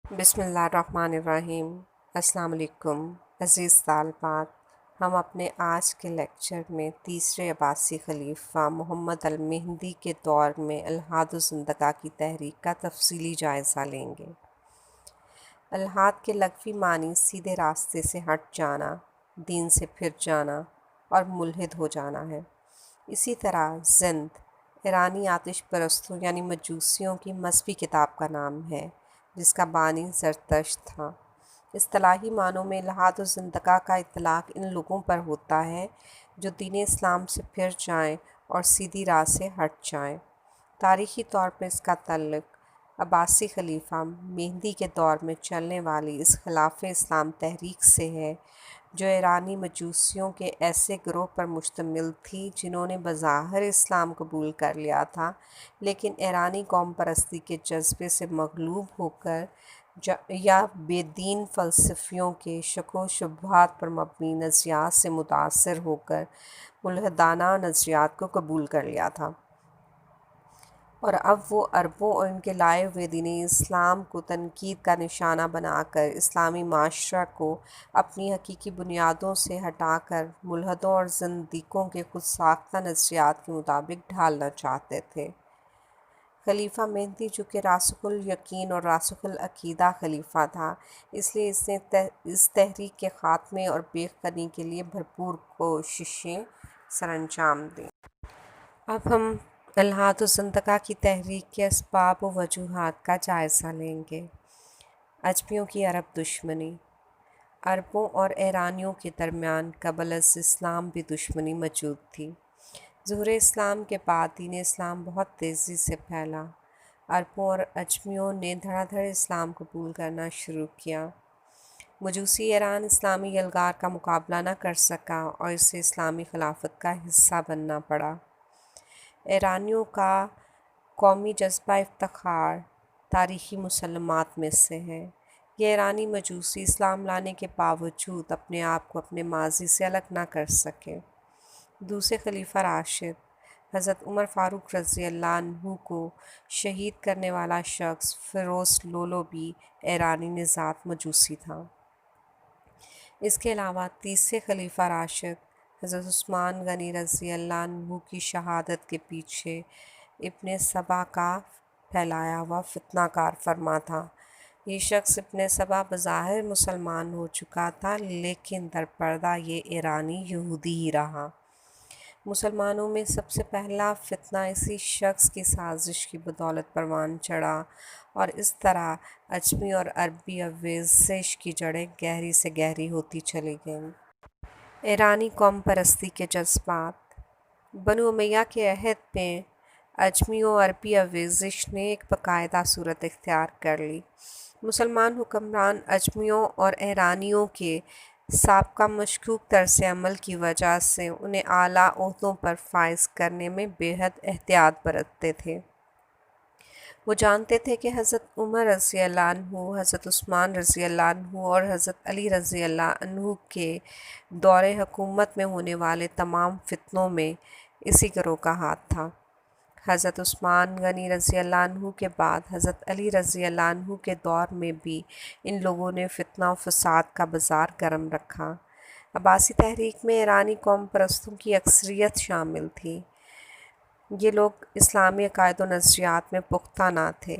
بسم اللہ الرحمن الرحیم۔ السلام علیکم عزیز طالبات۔ ہم اپنے آج کے لیکچر میں تیسرے عباسی خلیفہ محمد المہدی کے دور میں الحاد و زندقہ کی تحریک کا تفصیلی جائزہ لیں گے۔ الحاد کے لغوی معنی سیدھے راستے سے ہٹ جانا، دین سے پھر جانا اور ملحد ہو جانا ہے۔ اسی طرح زند ایرانی آتش پرستوں یعنی مجوسیوں کی مذہبی کتاب کا نام ہے، جس کا بانی زرتشت تھا۔ اصطلاحی معنوں میں الحاد و زندقہ کا اطلاق ان لوگوں پر ہوتا ہے جو دین اسلام سے پھر جائیں اور سیدھی راہ سے ہٹ جائیں۔ تاریخی طور پر اس کا تعلق عباسی خلیفہ مہدی کے دور میں چلنے والی اس خلاف اسلام تحریک سے ہے، جو ایرانی مجوسیوں کے ایسے گروہ پر مشتمل تھی جنہوں نے بظاہر اسلام قبول کر لیا تھا، لیکن ایرانی قوم پرستی کے جذبے سے مغلوب ہو کر یا بے دین فلسفیوں کے شک و شبہات پر مبنی نظریات سے متاثر ہو کر ملحدانہ نظریات کو قبول کر لیا تھا، اور اب وہ عربوں اور ان کے لائے ہوئے دین اسلام کو تنقید کا نشانہ بنا کر اسلامی معاشرہ کو اپنی حقیقی بنیادوں سے ہٹا کر ملحدوں اور زندیقوں کے خود ساختہ نظریات کے مطابق ڈھالنا چاہتے تھے۔ خلیفہ مہدی جو کہ راسخ الیقین اور راسخ العقیدہ خلیفہ تھا، اس لیے اس نے اس تحریک کے خاتمے اور بیخ کنی کے لیے بھرپور کوششیں سر انجام دیں۔ اب ہم الحاد و زندقہ کی تحریک کے اسباب و وجوہات کا جائزہ لیں گے۔ عجمیوں کی عرب دشمنی۔ عربوں اور ایرانیوں کے درمیان قبل از اسلام بھی دشمنی موجود تھی۔ ظہور اسلام کے بعد دین اسلام بہت تیزی سے پھیلا۔ عربوں اور عجمیوں نے دھڑا دھڑ اسلام قبول کرنا شروع کیا۔ مجوسی ایران اسلامی یلغار کا مقابلہ نہ کر سکا اور اسے اسلامی خلافت کا حصہ بننا پڑا۔ ایرانیوں کا قومی جذبہ افتخار تاریخی مسلمات میں سے ہے۔ یہ ایرانی مجوسی اسلام لانے کے باوجود اپنے آپ کو اپنے ماضی سے الگ نہ کر سکے۔ دوسرے خلیفہ راشد حضرت عمر فاروق رضی اللہ عنہ کو شہید کرنے والا شخص فیروز لولو بھی ایرانی نژاد مجوسی تھا۔ اس کے علاوہ تیسرے خلیفہ راشد حضرت عثمان غنی رضی اللہ عنہ کی شہادت کے پیچھے ابن سبا کا پھیلایا ہوا فتنہ کار فرما تھا۔ یہ شخص ابن سبا بظاہر مسلمان ہو چکا تھا، لیکن در پردہ یہ ایرانی یہودی ہی رہا۔ مسلمانوں میں سب سے پہلا فتنہ اسی شخص کی سازش کی بدولت پروان چڑھا، اور اس طرح عجمی اور عربی آویزش کی جڑیں گہری سے گہری ہوتی چلی گئیں۔ ایرانی قوم پرستی کے جذبات۔ بنو امیہ کے عہد میں عجمیوں اور عربی آویزش نے ایک باقاعدہ صورت اختیار کر لی۔ مسلمان حکمران عجمیوں اور ایرانیوں کے سابقہ مشکوک طرز عمل کی وجہ سے انہیں اعلیٰ عہدوں پر فائز کرنے میں بے حد احتیاط برتتے تھے۔ وہ جانتے تھے کہ حضرت عمر رضی اللہ عنہ، حضرت عثمان رضی اللہ عنہ اور حضرت علی رضی اللہ عنہ کے دور حکومت میں ہونے والے تمام فتنوں میں اسی گروہ کا ہاتھ تھا۔ حضرت عثمان غنی رضی اللہ عنہ کے بعد حضرت علی رضی اللہ عنہ کے دور میں بھی ان لوگوں نے فتنہ و فساد کا بازار گرم رکھا۔ عباسی تحریک میں ایرانی قوم پرستوں کی اکثریت شامل تھی۔ یہ لوگ اسلامی عقائد و نظریات میں پختہ نہ تھے۔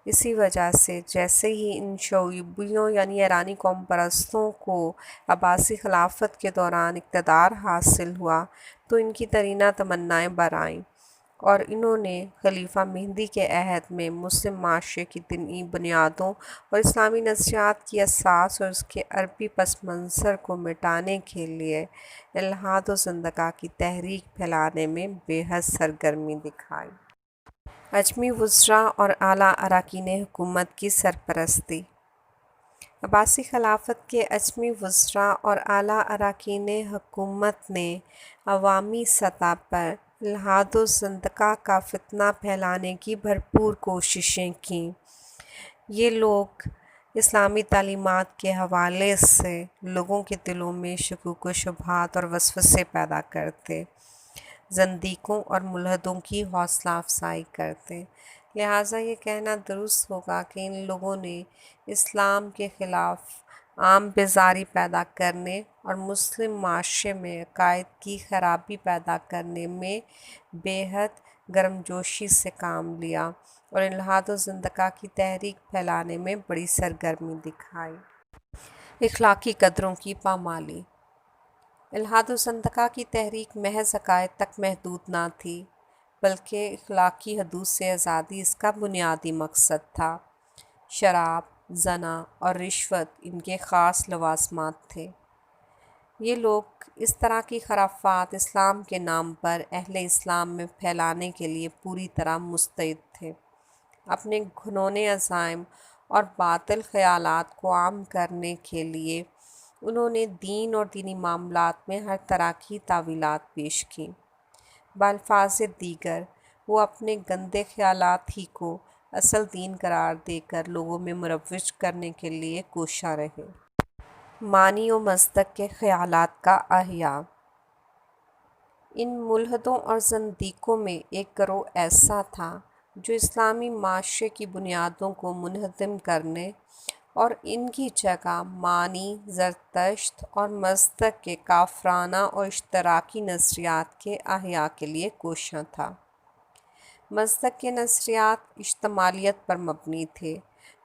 اسی وجہ سے جیسے ہی ان شعوبیوں یعنی ایرانی قوم پرستوں کو عباسی خلافت کے دوران اقتدار حاصل ہوا تو ان کی ترینہ تمنائیں برآئیں، اور انہوں نے خلیفہ مہدی کے عہد میں مسلم معاشرے کی دینی بنیادوں اور اسلامی نظریات کی اساس اور اس کے عربی پس منظر کو مٹانے کے لیے الحاد و زندقہ کی تحریک پھیلانے میں بے حد سرگرمی دکھائی۔ عجمی وزراء اور اعلیٰ اراکین حکومت کی سرپرستی۔ عباسی خلافت کے عجمی وزراء اور اعلیٰ اراکین حکومت نے عوامی سطح پر الحاد و زندقہ کا فتنہ پھیلانے کی بھرپور کوششیں کیں۔ یہ لوگ اسلامی تعلیمات کے حوالے سے لوگوں کے دلوں میں شکوک و شبہات اور وسوسے پیدا کرتے، زندیقوں اور ملحدوں کی حوصلہ افزائی کرتے، لہٰذا یہ کہنا درست ہوگا کہ ان لوگوں نے اسلام کے خلاف عام بیزاری پیدا کرنے اور مسلم معاشرے میں عقائد کی خرابی پیدا کرنے میں بے حد گرمجوشی سے کام لیا اور الحاد و زندقہ کی تحریک پھیلانے میں بڑی سرگرمی دکھائی۔ اخلاقی قدروں کی پامالی۔ الحاد و زندقہ کی تحریک محض عقائد تک محدود نہ تھی، بلکہ اخلاقی حدود سے آزادی اس کا بنیادی مقصد تھا۔ شراب، زنا اور رشوت ان کے خاص لوازمات تھے۔ یہ لوگ اس طرح کی خرافات اسلام کے نام پر اہل اسلام میں پھیلانے کے لیے پوری طرح مستعد تھے۔ اپنے گھنونے عزائم اور باطل خیالات کو عام کرنے کے لیے انہوں نے دین اور دینی معاملات میں ہر طرح کی تاویلات پیش کیں۔ بالفاظ دیگر وہ اپنے گندے خیالات ہی کو اصل دین قرار دے کر لوگوں میں مروج کرنے کے لیے کوشاں رہے۔ معنی و مصداق کے خیالات کا احیاء۔ ان ملحدوں اور زندیقوں میں ایک گروہ ایسا تھا جو اسلامی معاشرے کی بنیادوں کو منہدم کرنے اور ان کی جگہ معنی، زرتشت اور مصداق کے کافرانہ اور اشتراکی نظریات کے احیاء کے لیے کوشاں تھا۔ مصداق کے نظریات اشتمالیت پر مبنی تھے،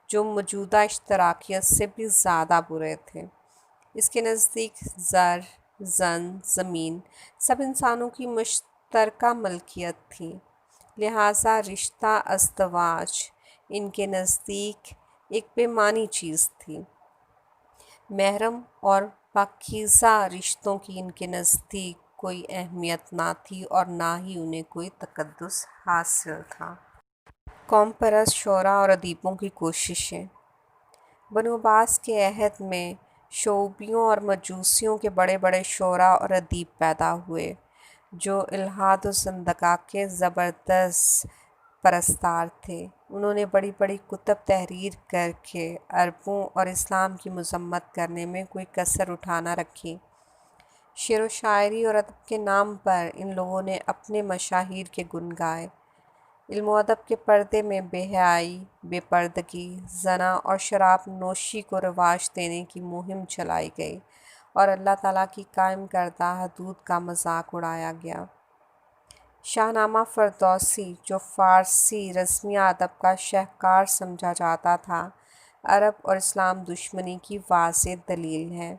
جو موجودہ اشتراکیت سے بھی زیادہ برے تھے۔ اس کے نزدیک زر، زن، زمین سب انسانوں کی مشترکہ ملکیت تھی، لہٰذا رشتہ ازدواج ان کے نزدیک ایک بے معنی چیز تھی۔ محرم اور پاکیزہ رشتوں کی ان کے نزدیک کوئی اہمیت نہ تھی اور نہ ہی انہیں کوئی تقدس حاصل تھا۔ قوم پرست شعراء اور ادیبوں کی کوششیں۔ بنو عباس کے عہد میں شعوبیوں اور مجوسیوں کے بڑے بڑے شعراء اور ادیب پیدا ہوئے، جو الحاد و زندقہ کے زبردست پرستار تھے۔ انہوں نے بڑی بڑی کتب تحریر کر کے عربوں اور اسلام کی مذمت کرنے میں کوئی کسر اٹھا نہ رکھی۔ شعر و شاعری اور ادب کے نام پر ان لوگوں نے اپنے مشاہیر کے گن گائے۔ علم و ادب کے پردے میں بے حیائی، بے پردگی، زنا اور شراب نوشی کو رواج دینے کی مہم چلائی گئی اور اللہ تعالیٰ کی قائم کردہ حدود کا مذاق اڑایا گیا۔ شاہ نامہ فردوسی، جو فارسی رسمیہ ادب کا شاہکار سمجھا جاتا تھا، عرب اور اسلام دشمنی کی واضح دلیل ہے۔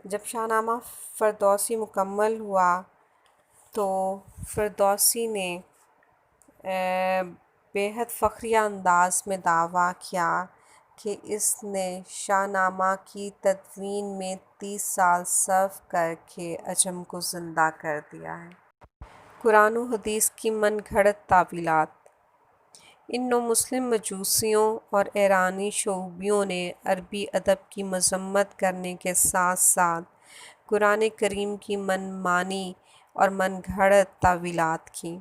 جب شاہ نامہ فردوسی مکمل ہوا تو فردوسی نے بے حد فخریہ انداز میں دعویٰ کیا کہ اس نے شاہ نامہ کی تدوین میں 30 سال صرف کر کے عجم کو زندہ کر دیا ہے۔ قرآن و حدیث کی من گھڑت تاویلات۔ ان نو مسلم مجوسیوں اور ایرانی شعوبیوں نے عربی ادب کی مذمت کرنے کے ساتھ ساتھ قرآن کریم کی من مانی اور من گھڑت تاویلات کیں۔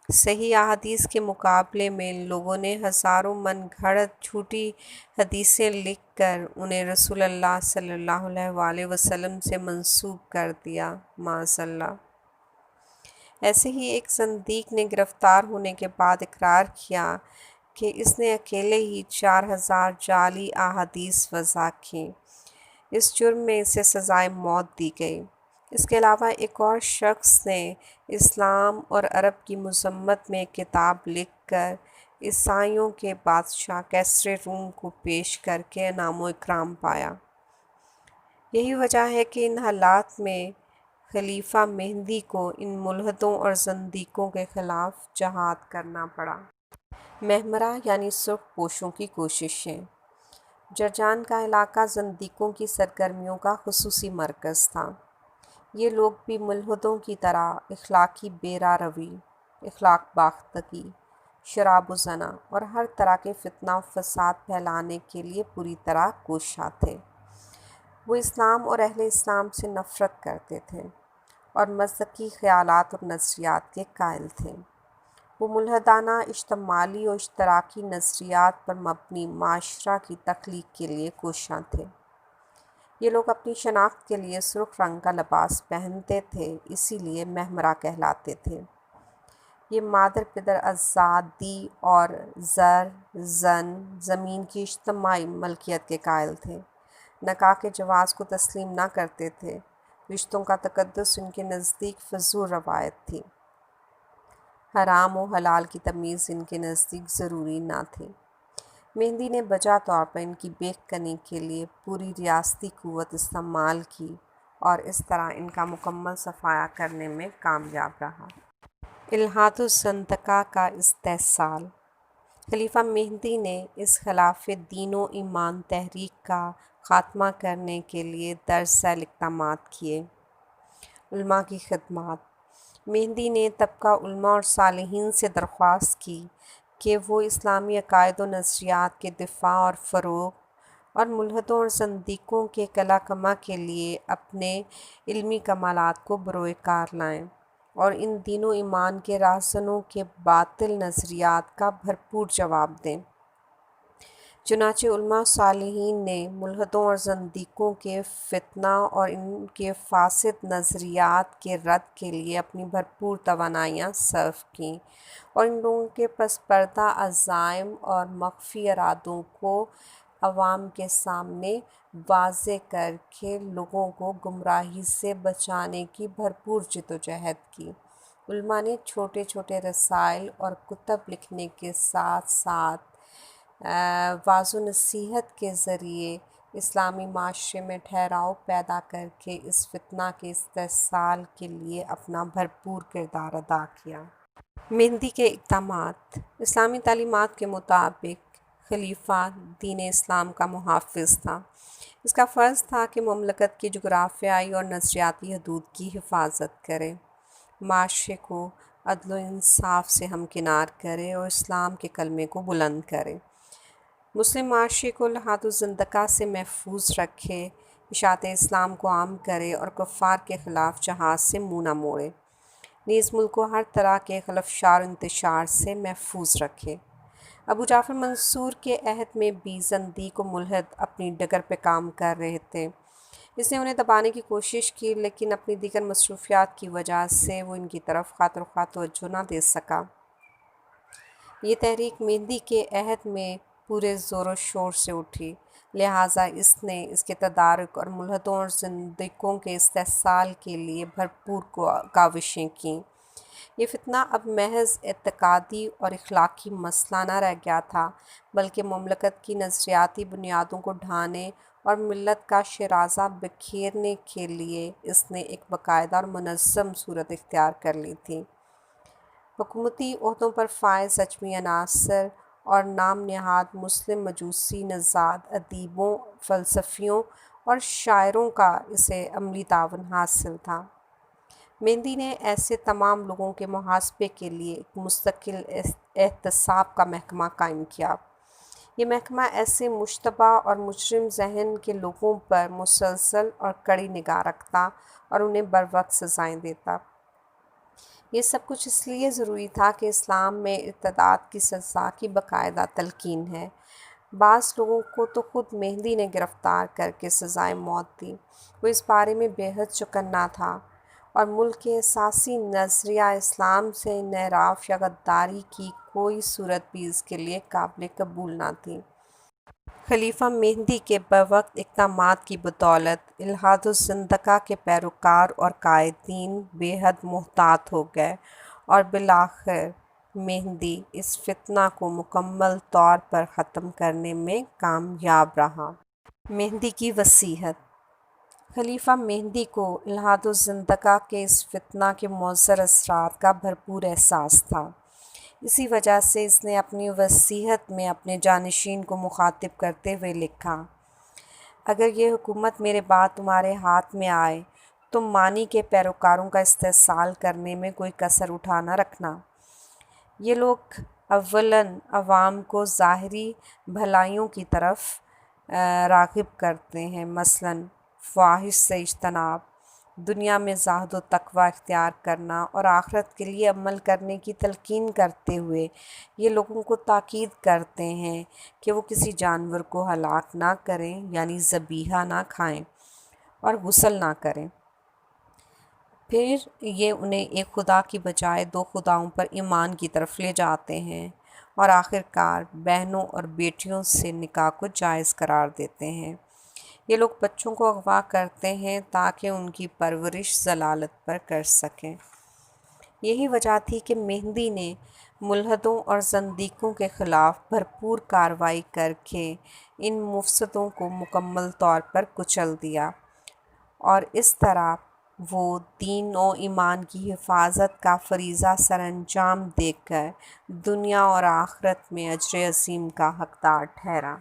صحیح احادیث کے مقابلے میں ان لوگوں نے ہزاروں من گھڑت جھوٹی حدیثیں لکھ کر انہیں رسول اللہ صلی اللہ علیہ وآلہ وسلم سے منسوب کر دیا، معاذ اللہ۔ ایسے ہی ایک زندیق نے گرفتار ہونے کے بعد اقرار کیا کہ اس نے اکیلے ہی 4000 جعلی احادیث وضع کیں۔ اس جرم میں اسے سزائے موت دی گئی۔ اس کے علاوہ ایک اور شخص نے اسلام اور عرب کی مذمت میں ایک کتاب لکھ کر عیسائیوں کے بادشاہ کیسر روم کو پیش کر کے انعام و اکرام پایا۔ یہی وجہ ہے کہ ان حالات میں خلیفہ مہدی کو ان ملحدوں اور زندیقوں کے خلاف جہاد کرنا پڑا۔ محمرہ یعنی سرخ پوشوں کی کوششیں۔ جرجان کا علاقہ زندیقوں کی سرگرمیوں کا خصوصی مرکز تھا۔ یہ لوگ بھی ملحدوں کی طرح اخلاقی بے راہ روی، اخلاق باختگی، شراب و زنا اور ہر طرح کے فتنہ و فساد پھیلانے کے لیے پوری طرح کوشاں تھے۔ وہ اسلام اور اہل اسلام سے نفرت کرتے تھے اور مذہبی خیالات اور نظریات کے قائل تھے۔ وہ ملحدانہ اشتمالی اور اشتراکی نظریات پر مبنی معاشرہ کی تخلیق کے لیے کوشاں تھے۔ یہ لوگ اپنی شناخت کے لیے سرخ رنگ کا لباس پہنتے تھے، اسی لیے محمرہ کہلاتے تھے۔ یہ مادر پدر آزادی اور زمین کی اجتماعی ملکیت کے قائل تھے، نکاح کے جواز کو تسلیم نہ کرتے تھے۔ رشتوں کا تقدس ان کے نزدیک فضول روایت تھی۔ حرام و حلال کی تمیز ان کے نزدیک ضروری نہ تھی۔ مہندی نے بجا طور پر ان کی بیک کنی کے لیے پوری ریاستی قوت استعمال کی اور اس طرح ان کا مکمل صفایا کرنے میں کامیاب رہا۔ الہاد الزندقہ کا استحصال۔ خلیفہ مہدی نے اس خلاف دین و ایمان تحریک کا خاتمہ کرنے کے لیے درج ذیل اقدامات کیے۔ علماء کی خدمات۔ مہدی نے طبقہ علماء اور صالحین سے درخواست کی کہ وہ اسلامی عقائد و نظریات کے دفاع اور فروغ اور ملحدوں اور زندیقوں کے قلع کما کے لیے اپنے علمی کمالات کو بروئے کار لائیں اور ان دین و ایمان کے راہزنوں کے باطل نظریات کا بھرپور جواب دیں۔ چنانچہ علماء صالحین نے ملحدوں اور زندیقوں کے فتنہ اور ان کے فاسد نظریات کے رد کے لیے اپنی بھرپور توانائیاں صرف کیں اور ان لوگوں کے پس پردہ عزائم اور مخفی ارادوں کو عوام کے سامنے واضح کر کے لوگوں کو گمراہی سے بچانے کی بھرپور جدوجہد کی۔ علماء نے چھوٹے چھوٹے رسائل اور کتب لکھنے کے ساتھ ساتھ وعظ و نصیحت کے ذریعے اسلامی معاشرے میں ٹھہراؤ پیدا کر کے اس فتنہ کے استحصال کے لیے اپنا بھرپور کردار ادا کیا۔ مہدی کے اقدامات۔ اسلامی تعلیمات کے مطابق خلیفہ دین اسلام کا محافظ تھا۔ اس کا فرض تھا کہ مملکت کی جغرافیائی اور نظریاتی حدود کی حفاظت کرے، معاشرے کو عدل و انصاف سے ہمکنار کرے اور اسلام کے کلمے کو بلند کرے، مسلم معاشرے کو الہاد الزندقہ سے محفوظ رکھے، اشاعت اسلام کو عام کرے اور کفار کے خلاف جہاد سے منہ نہ موڑے، نیز ملک کو ہر طرح کے خلفشار و انتشار سے محفوظ رکھے۔ ابو جعفر منصور کے عہد میں بھی زندیق و ملحد اپنی ڈگر پہ کام کر رہے تھے۔ اس نے انہیں دبانے کی کوشش کی لیکن اپنی دیگر مصروفیات کی وجہ سے وہ ان کی طرف خاطر خواہ توجہ نہ دے سکا۔ یہ تحریک مہدی کے عہد میں پورے زور و شور سے اٹھی، لہٰذا اس نے اس کے تدارک اور ملحدوں اور زندیقوں کے استحصال کے لیے بھرپور کاوشیں کیں۔ یہ فتنہ اب محض اعتقادی اور اخلاقی مسئلہ نہ رہ گیا تھا بلکہ مملکت کی نظریاتی بنیادوں کو ڈھانے اور ملت کا شیرازہ بکھیرنے کے لیے اس نے ایک باقاعدہ اور منظم صورت اختیار کر لی تھی۔ حکومتی عہدوں پر فائز اجمی عناصر اور نام نہاد مسلم مجوسی نژاد ادیبوں، فلسفیوں اور شاعروں کا اسے عملی تعاون حاصل تھا۔ مہدی نے ایسے تمام لوگوں کے محاسبے کے لیے ایک مستقل احتساب کا محکمہ قائم کیا۔ یہ محکمہ ایسے مشتبہ اور مجرم ذہن کے لوگوں پر مسلسل اور کڑی نگاہ رکھتا اور انہیں بروقت سزائیں دیتا۔ یہ سب کچھ اس لیے ضروری تھا کہ اسلام میں ارتداد کی سزا کی باقاعدہ تلقین ہے۔ بعض لوگوں کو تو خود مہدی نے گرفتار کر کے سزائے موت دی۔ وہ اس بارے میں بے حد چوکنا تھا اور ملک کے اساسی نظریہ اسلام سے انحراف یا غداری کی کوئی صورت بھی اس کے لیے قابل قبول نہ تھی۔ خلیفہ مہدی کے بروقت اقدامات کی بدولت الہاد الزندقہ کے پیروکار اور قائدین بے حد محتاط ہو گئے اور بالآخر مہدی اس فتنہ کو مکمل طور پر ختم کرنے میں کامیاب رہا۔ مہدی کی وصیت۔ خلیفہ مہدی کو الہاد الزندقہ کے اس فتنہ کے مضر اثرات کا بھرپور احساس تھا۔ اسی وجہ سے اس نے اپنی وصیت میں اپنے جانشین کو مخاطب کرتے ہوئے لکھا: اگر یہ حکومت میرے بعد تمہارے ہاتھ میں آئے تو مانی کے پیروکاروں کا استحصال کرنے میں کوئی کسر اٹھا نہ رکھنا۔ یہ لوگ اولاً عوام کو ظاہری بھلائیوں کی طرف راغب کرتے ہیں، مثلاً فواہش سے اجتناب، دنیا میں زہد و تقوی اختیار کرنا اور آخرت کے لیے عمل کرنے کی تلقین کرتے ہوئے یہ لوگوں کو تاکید کرتے ہیں کہ وہ کسی جانور کو ہلاک نہ کریں، یعنی ذبیحہ نہ کھائیں اور غسل نہ کریں۔ پھر یہ انہیں ایک خدا کی بجائے دو خداؤں پر ایمان کی طرف لے جاتے ہیں اور آخرکار بہنوں اور بیٹیوں سے نکاح کو جائز قرار دیتے ہیں۔ یہ لوگ بچوں کو اغوا کرتے ہیں تاکہ ان کی پرورش ضلالت پر کر سکیں۔ یہی وجہ تھی کہ مہدی نے ملحدوں اور زندیقوں کے خلاف بھرپور کارروائی کر کے ان مفسدوں کو مکمل طور پر کچل دیا، اور اس طرح وہ دین و ایمان کی حفاظت کا فریضہ سر انجام دے کر دنیا اور آخرت میں اجر عظیم کا حقدار ٹھہرا۔